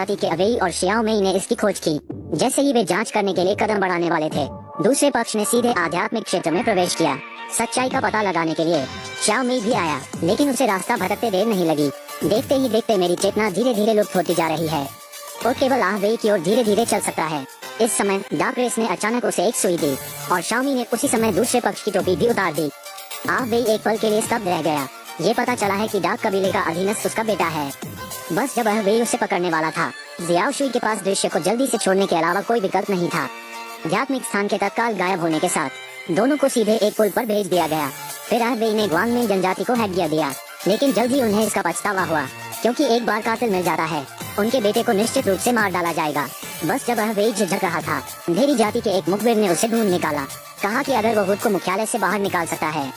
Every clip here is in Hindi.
जाति के अवेई और शियाओमेई ने इसकी खोज की। जैसे ही वे जांच करने के लिए कदम बढ़ाने वाले थे, दूसरे पक्ष ने सीधे आध्यात्मिक क्षेत्र में प्रवेश किया। सच्चाई का पता लगाने के लिए शियाओमेई भी आया, लेकिन उसे रास्ता भटकते देर नहीं लगी। देखते ही देखते मेरी चेतना धीरे धीरे लुप्त होती जा रही है और केवल आहवेई की ओर धीरे धीरे चल सकता है। इस समय डार्क रेस ने अचानक उसे एक सुई दी और शियाओमेई ने उसी समय दूसरे पक्ष की टोपी भी उतार दी। आहवेई एक पल के लिए स्तब्ध रह गया। ये पता चला है कि डार्क कबीले का अधीनस्थ उसका बेटा है। बस जब आहवेई उसे पकड़ने वाला था, जियाओ शुई के पास दृश्य को जल्दी से छोड़ने के अलावा कोई विकल्प नहीं था। आध्यात्मिक स्थान के तत्काल गायब होने के साथ दोनों को सीधे एक पुल पर भेज दिया गया। फिर आहवेई ने ग्वांगमिंग जनजाति को हैक दिया, लेकिन जल्दी उन्हें इसका पछतावा हुआ, क्योंकि एक बार कातिल मिल जाता है, उनके बेटे को निश्चित रूप से मार डाला जाएगा। बस जब आहवेई झिझक रहा था, अंधेरी जाति के एक मुखबिर ने उसे ढूंढ निकाला। कहा कि अगर वो खुद को मुख्यालय से बाहर निकाल सकता है,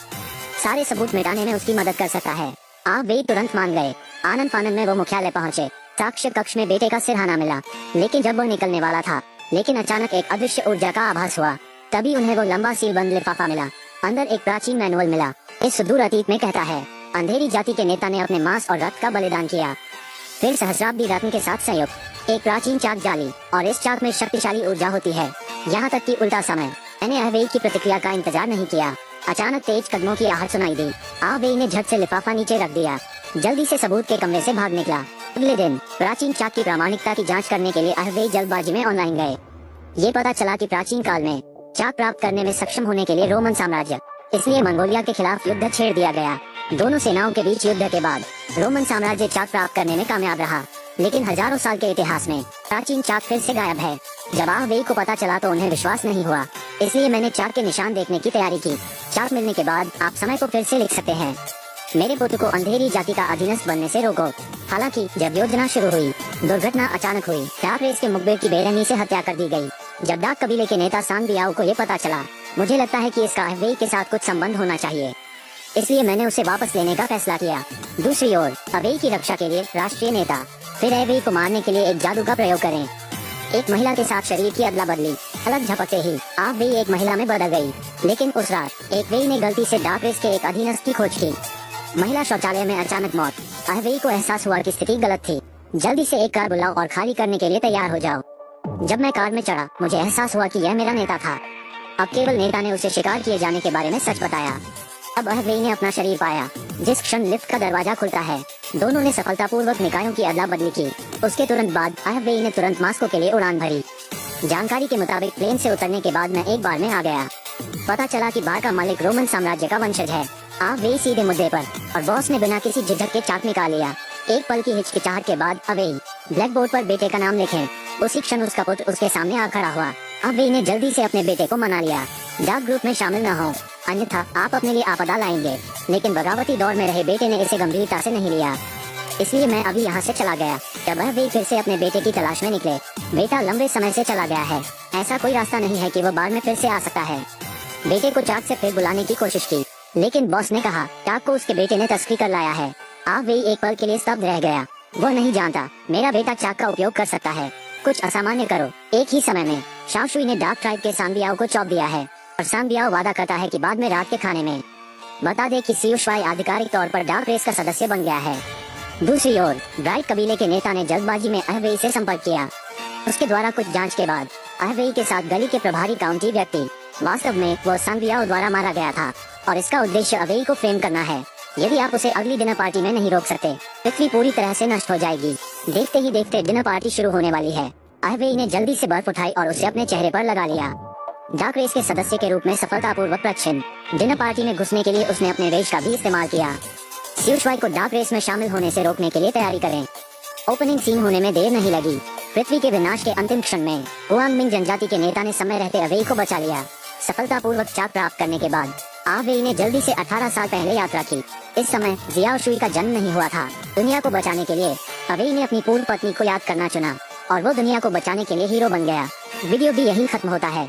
सारे सबूत मिटाने में उसकी मदद कर सकता है। आहवेई तुरंत मान गए। आनंद फानंद में वो मुख्यालय पहुँचे। साक्ष्य कक्ष में बेटे का सिरहाना मिला, लेकिन जब वो निकलने वाला था, लेकिन अचानक एक अदृश्य ऊर्जा का आभास हुआ। तभी उन्हें वो लंबा सीलबंद लिफाफा मिला। अंदर एक प्राचीन मैनुअल मिला। इस सुदूर अतीत में कहता है, अंधेरी जाति के नेता ने अपने मांस और रक्त का बलिदान किया। फिर सहस्राब्दी रत्न के साथ संयुक्त एक प्राचीन चाक जाली, और इस चाक में शक्तिशाली ऊर्जा होती है। यहाँ तक कि उल्टा समय। मैंने आहवेई की प्रतिक्रिया का इंतजार नहीं किया। अचानक तेज कदमों की आहट सुनाई दी। आहवेई ने झट से लिफाफा नीचे रख दिया, जल्दी से सबूत के कमरे से भाग निकला। अगले दिन प्राचीन चाक की प्रामाणिकता की जांच करने के लिए आहवेई जल्दबाजी में ऑनलाइन गए। ये पता चला कि प्राचीन काल में चाक प्राप्त करने में सक्षम होने के लिए रोमन साम्राज्य, इसलिए मंगोलिया के खिलाफ युद्ध छेड़ दिया गया। दोनों सेनाओं के बीच युद्ध के बाद रोमन साम्राज्य चाक प्राप्त करने में कामयाब रहा, लेकिन हजारों साल के इतिहास में प्राचीन चाक फिर से गायब है। जब आहवेई को पता चला तो उन्हें विश्वास नहीं हुआ, इसलिए मैंने चाक के निशान देखने की तैयारी की। चाक मिलने के बाद आप समय को फिर से लिख सकते हैं। मेरे पुत्र को अंधेरी जाति का अधीनस्थ बनने से रोको। हालांकि जब योजना शुरू हुई, दुर्घटना अचानक हुई। डार्क रेस के मुखबिर की बेरहमी से हत्या कर दी गई। जब डार्क कबीले के नेता सांग बियाओ को ये पता चला, मुझे लगता है कि इसका आहवेई के साथ कुछ संबंध होना चाहिए, इसलिए मैंने उसे वापस लेने का फैसला किया। दूसरी ओर आहवेई की रक्षा के लिए राष्ट्रीय नेता फिर आहवेई को मारने के लिए एक जादू का प्रयोग करें। एक महिला के साथ शरीर की अदला बदली। अलग झपकते ही आहवेई एक महिला में बदल गई। लेकिन उस रात आहवेई ने गलती से डार्क रेस के एक अधीनस्थ की खोज की। महिला शौचालय में अचानक मौत। आहवेई को एहसास हुआ कि स्थिति गलत थी। जल्दी से एक कार बुलाओ और खाली करने के लिए तैयार हो जाओ। जब मैं कार में चढ़ा, मुझे एहसास हुआ कि यह मेरा नेता था। अब केवल नेता ने उसे शिकार किए जाने के बारे में सच बताया। अब आहवेई ने अपना शरीर पाया। जिस क्षण लिफ्ट का दरवाजा खुलता है, दोनों ने सफलतापूर्वक निकायों की अदला बदली की। उसके तुरंत बाद आहवेई ने तुरंत मास्को के लिए उड़ान भरी। जानकारी के मुताबिक प्लेन से उतरने के बाद मैं एक बार में आ गया। पता चला कि बार का मालिक रोमन साम्राज्य का वंशज है। आहवेई सीधे मुद्दे पर, और बॉस ने बिना किसी झिझक के चाक निकाल लिया। एक पल की हिचकिचाहट के बाद आहवेई, ब्लैक बोर्ड पर बेटे का नाम लिखें। उसी क्षण उसका पुत्र उसके सामने आ खड़ा हुआ। आहवेई ने जल्दी से अपने बेटे को मना लिया। डार्क ग्रुप में शामिल न हो, अन्यथा आप अपने लिए आपदा लाएंगे। लेकिन बगावती दौर में रहे बेटे ने इसे गंभीरता से नहीं लिया, इसलिए मैं अभी यहाँ से चला गया। जब आहवेई फिर से अपने बेटे की तलाश में निकले, बेटा लंबे समय से चला गया है। ऐसा कोई रास्ता नहीं है कि वो बाद में फिर से आ सकता है। बेटे को चाक से फिर बुलाने की कोशिश की, लेकिन बॉस ने कहा चाक को उसके बेटे ने तस्करी कर लाया है। आहवेई एक पल के लिए स्तब्ध रह गया। वो नहीं जानता मेरा बेटा चाक का उपयोग कर सकता है। कुछ असामान्य करो। एक ही समय में शाओ शुई ने डार्क ट्राइब के सांग बियाओ को सौंप दिया है, और सांग बियाओ वादा करता है कि बाद में रात के खाने में बता दे कि सियू शुआई आधिकारिक तौर पर डार्क रेस का सदस्य बन गया है। दूसरी ओर ब्राइट कबीले के नेता ने जल्दबाजी में आहवेई से संपर्क किया। उसके द्वारा कुछ जांच के बाद आहवेई के साथ गली के प्रभारी काउंटी व्यक्ति, वास्तव में वो सांग बियाओ द्वारा मारा गया था, और इसका उद्देश्य आहवेई को फ्रेम करना है। यदि आप उसे अगली डिनर पार्टी में नहीं रोक सकते, पृथ्वी पूरी तरह से नष्ट हो जाएगी। देखते ही देखते डिनर पार्टी शुरू होने वाली है। आहवेई ने जल्दी से बर्फ उठाई और उसे अपने चेहरे पर लगा लिया। डार्क रेस के सदस्य के रूप में सफलतापूर्वक प्रच्छिन्न डिनर पार्टी में घुसने के लिए उसने अपने वेश का भी इस्तेमाल किया। सियू शुआई को डार्क रेस में शामिल होने से रोकने के लिए तैयारी करें। ओपनिंग सीन होने में देर नहीं लगी। पृथ्वी के विनाश के अंतिम क्षण में ग्वांगमिंग जनजाति के नेता ने समय रहते आहवेई को बचा लिया। सफलतापूर्वक चाक प्राप्त करने के बाद आहवेई ने जल्दी से 18 साल पहले यात्रा की। इस समय जियाओ शुई का जन्म नहीं हुआ था। दुनिया को बचाने के लिए आहवेई ने अपनी पूर्व पत्नी को याद करना चुना, और वो दुनिया को बचाने के लिए हीरो बन गया। वीडियो भी यही खत्म होता है।